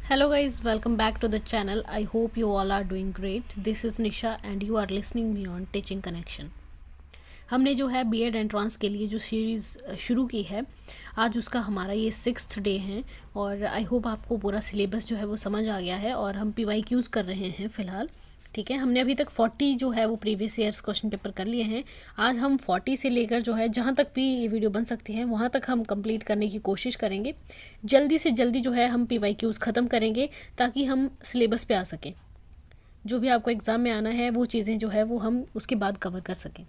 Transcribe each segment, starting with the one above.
Hello guys, welcome back to the channel. I hope you all are doing great. This is Nisha and you are listening me on Teaching Connection. हमने जो है BEd entrance के लिए जो series शुरू की है, आज उसका हमारा ये 6th डे है और आई होप आपको पूरा सिलेबस जो है वो समझ आ गया है और हम PYQs कर रहे हैं फ़िलहाल। ठीक है, हमने अभी तक 40 जो है वो प्रीवियस ईयर्स क्वेश्चन पेपर कर लिए हैं। आज हम 40 से लेकर जो है जहाँ तक भी ये वीडियो बन सकती है वहाँ तक हम कंप्लीट करने की कोशिश करेंगे। जल्दी से जल्दी जो है हम PYQs ख़त्म करेंगे ताकि हम सिलेबस पे आ सकें। जो भी आपको एग्ज़ाम में आना है वो चीज़ें जो है वो हम उसके बाद कवर कर सकें।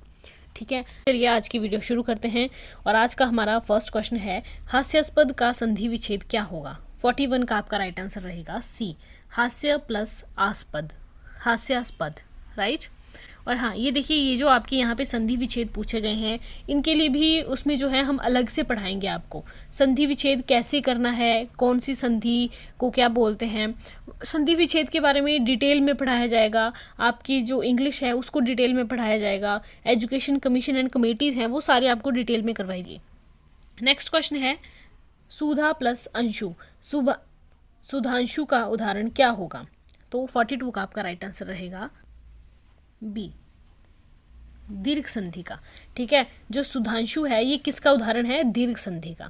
ठीक है, चलिए आज की वीडियो शुरू करते हैं। और आज का हमारा फर्स्ट क्वेश्चन है, हास्यास्पद का संधि विच्छेद क्या होगा। 41 का आपका राइट आंसर रहेगा सी, हास्य प्लस आस्पद, हास्यास्पद, राइट। और हाँ, ये देखिए, ये जो आपके यहाँ पे संधि विच्छेद पूछे गए हैं इनके लिए भी उसमें जो है हम अलग से पढ़ाएंगे आपको। संधि विच्छेद कैसे करना है, कौन सी संधि को क्या बोलते हैं, संधि विच्छेद के बारे में डिटेल में पढ़ाया जाएगा। आपकी जो इंग्लिश है उसको डिटेल में पढ़ाया जाएगा। एजुकेशन कमीशन एंड कमेटीज़ हैं वो सारे आपको डिटेल में करवाई जाएगी। नेक्स्ट क्वेश्चन है, सुधा प्लस अंशु, सुधांशु का उदाहरण क्या होगा। तो 42 का आपका राइट आंसर रहेगा बी, दीर्घ संधि का। ठीक है, जो सुधांशु है ये किसका उदाहरण है, दीर्घ संधि का,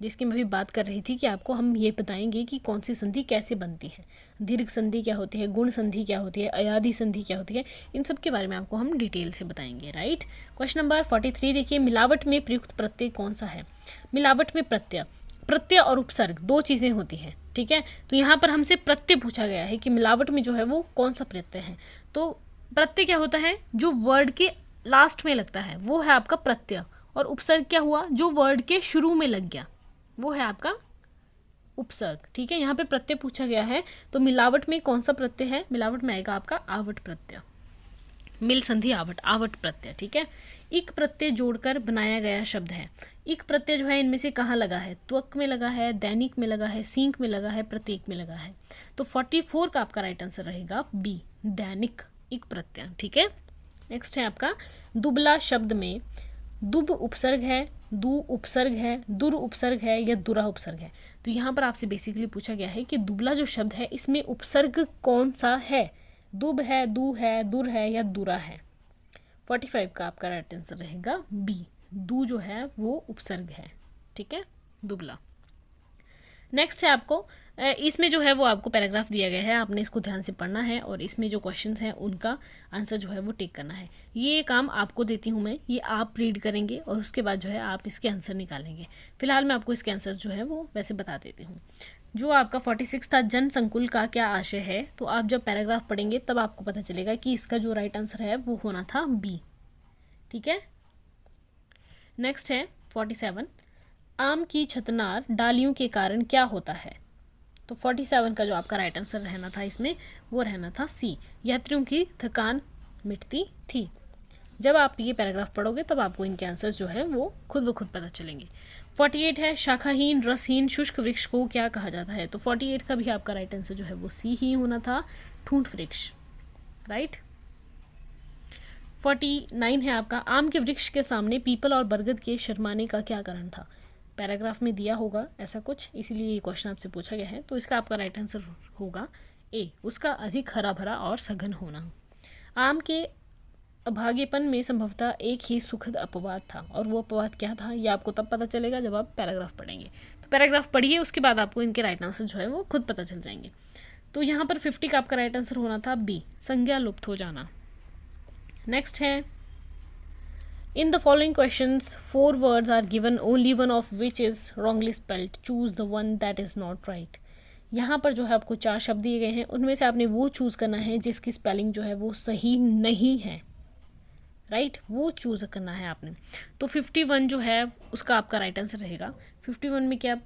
जिसकी मैं भी बात कर रही थी कि आपको हम ये बताएंगे कि कौन सी संधि कैसे बनती है, दीर्घ संधि क्या होती है, गुण संधि क्या होती है, अयाधि संधि क्या होती है, इन सब के बारे में आपको हम डिटेल से बताएंगे। राइट। क्वेश्चन नंबर 43 देखिए, मिलावट में प्रयुक्त प्रत्यय कौन सा है। मिलावट में प्रत्यय और उपसर्ग दो चीज़ें होती हैं। ठीक है, तो यहाँ पर हमसे प्रत्यय पूछा गया है कि मिलावट में जो है वो कौन सा प्रत्यय है। तो प्रत्यय क्या होता है, जो वर्ड के लास्ट में लगता है वो है आपका प्रत्यय, और उपसर्ग क्या हुआ, जो वर्ड के शुरू में लग गया वो है आपका उपसर्ग। ठीक है, यहाँ पे प्रत्यय पूछा गया है तो मिलावट में कौन सा प्रत्यय है, मिलावट में आएगा आपका आवट प्रत्यय, मिल संधि आवट प्रत्यय। ठीक है, इक प्रत्यय जोड़कर बनाया गया शब्द है। इक प्रत्यय जो है इनमें से कहाँ लगा है, त्वक में लगा है, दैनिक में लगा है, सींक में लगा है, प्रत्येक में लगा है। तो 44 का आपका राइट आंसर रहेगा बी, दैनिक इक प्रत्यय। ठीक है, नेक्स्ट है आपका, दुबला शब्द में दुब उपसर्ग है, दू उपसर्ग है, दुर उपसर्ग है या दुरा उपसर्ग है। तो यहाँ पर आपसे बेसिकली पूछा गया है कि दुबला जो शब्द है इसमें उपसर्ग कौन सा है, दुब है, दू है, दुर है या दुरा है। 45 का आपका राइट आंसर रहेगा बी, दू जो है वो उपसर्ग है। ठीक है, दुबला। नेक्स्ट है आपको, इसमें जो है वो आपको पैराग्राफ दिया गया है, आपने इसको ध्यान से पढ़ना है और इसमें जो क्वेश्चंस हैं उनका आंसर जो है वो टिक करना है। ये काम आपको देती हूँ मैं, ये आप रीड करेंगे और उसके बाद जो है आप इसके आंसर निकालेंगे। फिलहाल मैं आपको इसके आंसर जो है वो वैसे बता देती हूँ। जो आपका 46 था, जन संकुल का क्या आशय है, तो आप जब पैराग्राफ पढ़ेंगे तब आपको पता चलेगा कि इसका जो राइट आंसर है वो होना था बी। ठीक है, नेक्स्ट है 47, आम की छतनार डालियों के कारण क्या होता है। तो 47 का जो आपका राइट आंसर रहना था इसमें वो रहना था सी, यात्रियों की थकान मिटती थी। जब आप ये पैराग्राफ पढ़ोगे तब आपको इनके आंसर्स जो है वो खुद ब खुद पता चलेंगे। 48 है, शाखाहीन रसहीन शुष्क वृक्ष को क्या कहा जाता है। तो 48 का भी आपका राइट आंसर जो है वो सी ही होना था, ठूंठ वृक्ष। राइट। 49 है आपका, आम के वृक्ष के सामने पीपल और बरगद के शर्माने का क्या कारण था। पैराग्राफ में दिया होगा ऐसा कुछ, इसीलिए ये क्वेश्चन आपसे पूछा गया है। तो इसका आपका राइट आंसर होगा ए, उसका अधिक हरा भरा और सघन होना। आम के अभागेपन में संभवतः एक ही सुखद अपवाद था, और वो अपवाद क्या था ये आपको तब पता चलेगा जब आप पैराग्राफ पढ़ेंगे। तो पैराग्राफ पढ़िए, उसके बाद आपको इनके राइट आंसर जो है वो खुद पता चल जाएंगे। तो यहाँ पर 50 का आपका राइट आंसर होना था बी, संज्ञा लुप्त हो जाना। नेक्स्ट है, in the following questions 4 words are given, only one of which is wrongly spelled, choose the one that is not right। यहाँ पर जो है आपको 4 शब्द दिए गए हैं, उनमें से आपने वो चूज़ करना है जिसकी स्पेलिंग जो है वो सही नहीं है। राइट, वो चूज़ करना है आपने। तो 51 जो है उसका आपका राइट आंसर रहेगा। 51 में क्या,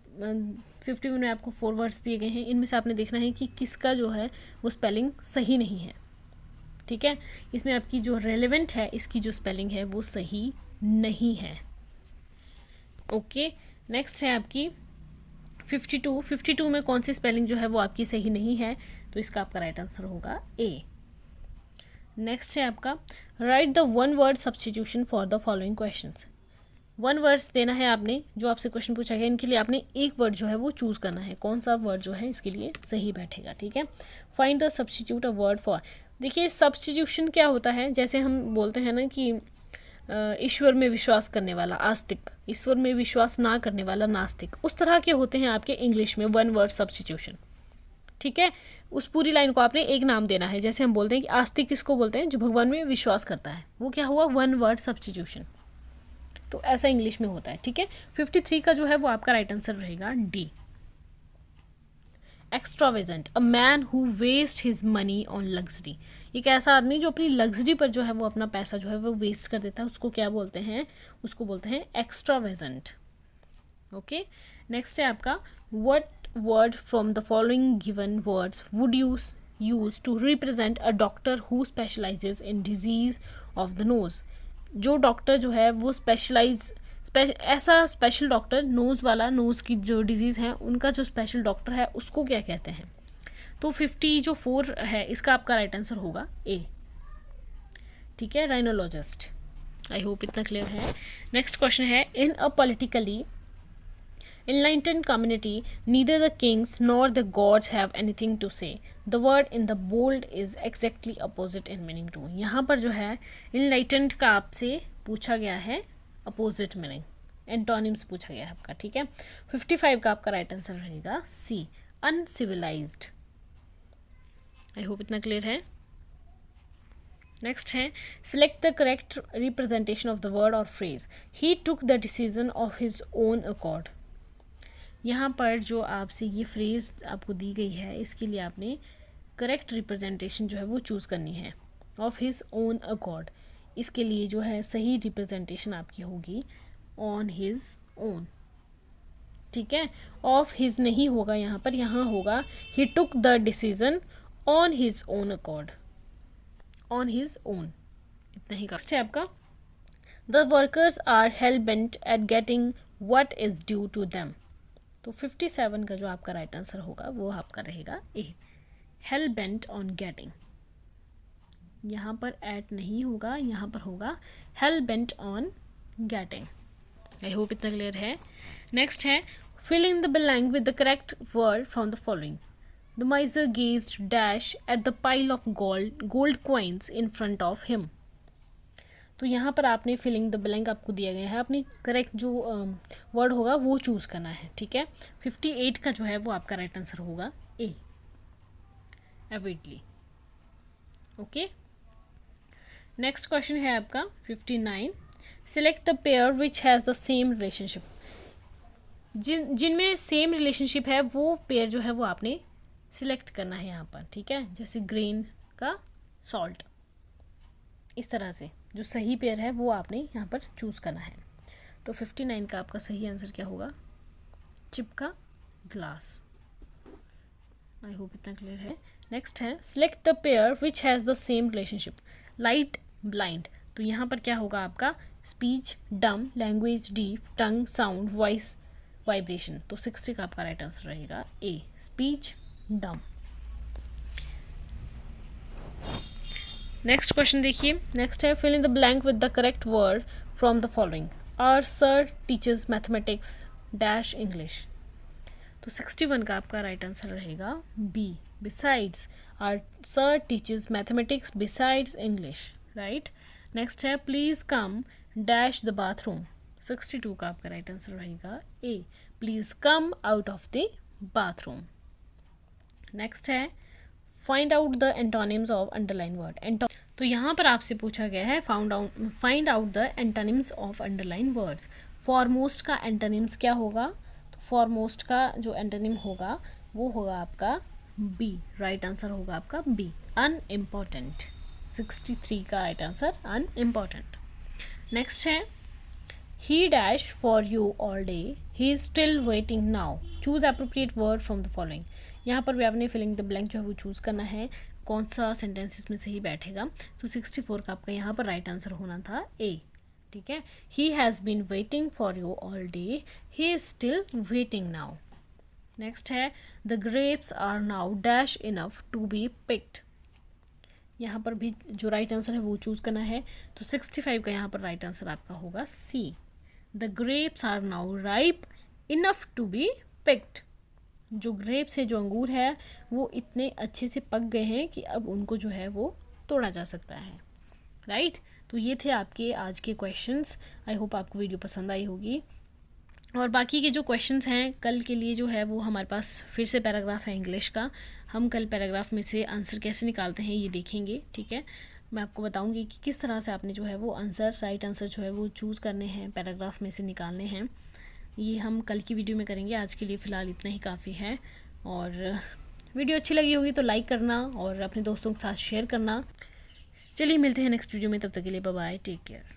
51 में आपको 4 वर्ड्स दिए गए हैं, इनमें से आपने देखना है कि किसका जो है वो स्पेलिंग सही नहीं है। ठीक है, इसमें आपकी जो रेलेवेंट है इसकी जो स्पेलिंग है वो सही नहीं है। ओके, नेक्स्ट है आपकी 52 में कौन सी स्पेलिंग जो है वो आपकी सही नहीं है, तो इसका आपका राइट आंसर होगा ए। नेक्स्ट है आपका, right the one word substitution for the following questions. 1 words देना है आपने, जो आपसे क्वेश्चन पूछा गया इनके लिए आपने एक वर्ड जो है वो चूज़ करना है, कौन सा वर्ड जो है इसके लिए सही बैठेगा, ठीक है। Find the substitute a word for. देखिए सब्स्टिट्यूशन क्या होता है, जैसे हम बोलते हैं ना कि ईश्वर में विश्वास करने वाला आस्तिक, ईश्वर में विश्वास ना करने वाला नास्तिक, उस तरह के होते हैं आपके इंग्लिश में 1 वर्ड सब्स्टिट्यूशन, ठीक है। उस पूरी लाइन को आपने एक नाम देना है, जैसे हम बोलते हैं कि आस्तिक किसको बोलते हैं, जो भगवान में विश्वास करता है, वो क्या हुआ 1 वर्ड सब्स्टिट्यूशन। तो ऐसा इंग्लिश में होता है, ठीक है। 53 का जो है वो आपका राइट आंसर रहेगा D. Extravagant, a man who waste his money on luxury. एक ऐसा आदमी जो अपनी लग्जरी पर जो है वो अपना पैसा जो है वो वेस्ट कर देता है, उसको क्या बोलते हैं, उसको बोलते हैं एक्स्ट्रावेजेंट। ओके, नेक्स्ट है आपका what word from the following given words would you use to represent a doctor who specialises in disease of the nose. जो डॉक्टर जो है वो ऐसा स्पेशल डॉक्टर, नोज़ वाला, नोज़ की जो डिजीज़ है उनका जो स्पेशल डॉक्टर है उसको क्या कहते हैं। तो 54 है इसका आपका राइट आंसर होगा ए, ठीक है, राइनोलॉजिस्ट। आई होप इतना क्लियर है। नेक्स्ट क्वेश्चन है, इन अ politically enlightened community neither the kings nor the gods have anything to say. The word in the bold is exactly opposite in meaning to. यहाँ पर जो है enlightened का आपसे पूछा गया है opposite meaning, एंटोनिम्स पूछा गया है आपका, ठीक है। 55 का आपका राइट आंसर रहेगा सी, अनसिविलाइज्ड। आई होप इतना क्लियर है। नेक्स्ट है, select the correct representation of the word और phrase. He took the decision of his own accord. यहाँ पर जो आपसे ये फ्रेज़ आपको दी गई है इसके लिए आपने करेक्ट रिप्रेजेंटेशन जो है वो चूज़ करनी है, ऑफ हिज ओन अकॉर्ड। इसके लिए जो है सही रिप्रेजेंटेशन आपकी होगी ऑन हिज ओन, ठीक है। ऑफ हिज नहीं होगा यहाँ पर, यहाँ होगा he took the decision on his own accord, on his own, इतना ही है आपका। The workers are hell bent at getting what is due to them. तो 57 का जो आपका राइट आंसर होगा वो आपका रहेगा A, hell bent on getting. यहाँ पर एट नहीं होगा, यहाँ पर होगा hell bent on getting. I hope इतना क्लियर है। नेक्स्ट है, fill in the blank with the correct word from the following. The miser gazed dash at the pile of gold coins in front of him. तो यहाँ पर आपने filling the blank आपको दिया गया है, अपनी करेक्ट जो वर्ड होगा वो चूज़ करना है, ठीक है। 58 का जो है वो आपका राइट आंसर होगा ए, एविडली। ओके, नेक्स्ट क्वेश्चन है आपका 59। Select the pair which has the same relationship. जिनमें सेम रिलेशनशिप है वो पेयर जो है वो आपने सिलेक्ट करना है यहाँ पर, ठीक है। जैसे ग्रेन का सॉल्ट, इस तरह से जो सही पेयर है वो आपने यहाँ पर चूज़ करना है। तो 59 का आपका सही आंसर क्या होगा, चिपका ग्लास। आई होप इतना क्लियर है। नेक्स्ट है, select the pair which has the same relationship. Light blind, तो यहाँ पर क्या होगा आपका, speech dumb, language deaf, tongue sound, voice vibration. तो 60 का आपका राइट आंसर रहेगा A, speech dumb. Next question देखिए, नेक्स्ट है, fill in the blank with the correct word from the following. Our sir teachers mathematics dash English. तो 61 का आपका right answer रहेगा B, besides. Our sir teachers mathematics besides English, right. Next है, please come dash the bathroom. 62 का आपका right answer रहेगा A, please come out of the bathroom. Next है, find out the antonyms of underline word. तो यहाँ पर आपसे पूछा गया है find out the antonyms of underline words. Foremost का एंटोनिम्स क्या होगा, तो फॉरमोस्ट का जो एंटोनिम होगा वो होगा आपका बी, राइट आंसर होगा आपका बी, अनइम्पॉर्टेंट। 63 का राइट आंसर अनइम्पॉर्टेंट। नेक्स्ट है, ही dash for you all day, he is still waiting now. Choose appropriate word from the following. यहाँ पर भी आपने फिलिंग द ब्लैंक जो है वो चूज़ करना है, कौन सा सेंटेंसेस में सही बैठेगा। तो 64 का आपका यहाँ पर राइट आंसर होना था ए, ठीक है। He has been waiting for you all day, he is still waiting now. Next है, the grapes are now dash enough to be picked. यहाँ पर भी जो राइट आंसर है वो चूज़ करना है। तो 65 का यहाँ पर राइट आंसर आपका होगा C, the grapes are now ripe enough to be picked. जो ग्रेप्स है, जो अंगूर है, वो इतने अच्छे से पक गए हैं कि अब उनको जो है वो तोड़ा जा सकता है। राइट, तो ये थे आपके आज के क्वेश्चंस। आई होप आपको वीडियो पसंद आई होगी। और बाकी के जो क्वेश्चंस हैं कल के लिए जो है वो हमारे पास फिर से पैराग्राफ है इंग्लिश का। हम कल पैराग्राफ में से आंसर कैसे निकालते हैं ये देखेंगे, ठीक है। मैं आपको बताऊंगी कि किस तरह से आपने जो है वो आंसर, राइट आंसर जो है वो चूज़ करने हैं, पैराग्राफ में से निकालने हैं। ये हम कल की वीडियो में करेंगे। आज के लिए फ़िलहाल इतना ही काफ़ी है। और वीडियो अच्छी लगी होगी तो लाइक करना और अपने दोस्तों के साथ शेयर करना। चलिए मिलते हैं नेक्स्ट वीडियो में, तब तक के लिए बाय बाय, टेक केयर।